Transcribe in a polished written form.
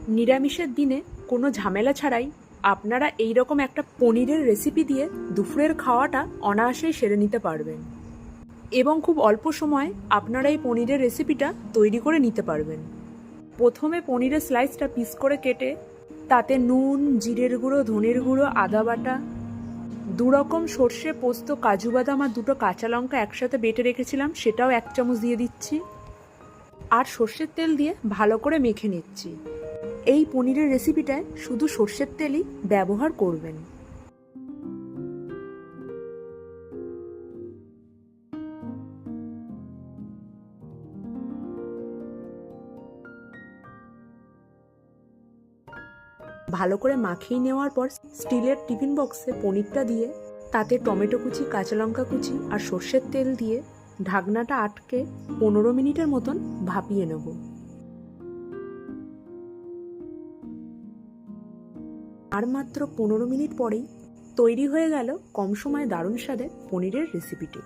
নিরামিষের দিনে কোনো ঝামেলা ছাড়াই আপনারা এই রকম একটা পনিরের রেসিপি দিয়ে দুপুরের খাওয়াটা অনায়াসেই সেরে নিতে পারবেন এবং খুব অল্প সময়ে আপনারা এই পনিরের রেসিপিটা তৈরি করে নিতে পারবেন। প্রথমে পনিরের স্লাইসটা পিস করে কেটে তাতে নুন, জিরের গুঁড়ো, ধনের গুঁড়ো, আদা বাটা, 2 রকম সর্ষে, পোস্ত, কাজু বাদাম আর 2টো কাঁচা লঙ্কা একসাথে বেটে রেখেছিলাম, সেটাও 1 চামচ দিয়ে দিচ্ছি আর সর্ষের তেল দিয়ে ভালো করে মেখে নিচ্ছি। এই পনিরের রেসিপিটায় শুধু সর্ষের তেলই ব্যবহার করবেন। ভালো করে মাখিয়ে নেওয়ার পর স্টিলের টিফিন বক্সে পনিরটা দিয়ে তাতে টমেটো কুচি, কাঁচা লঙ্কা কুচি আর সর্ষের তেল দিয়ে ঢাকনাটা আটকে 15 মিনিটের মতন ভাপিয়ে নেব। আর মাত্র 15 মিনিট পরেই তৈরি হয়ে গেল কম সময়ে দারুণ স্বাদের পনিরের রেসিপিটি।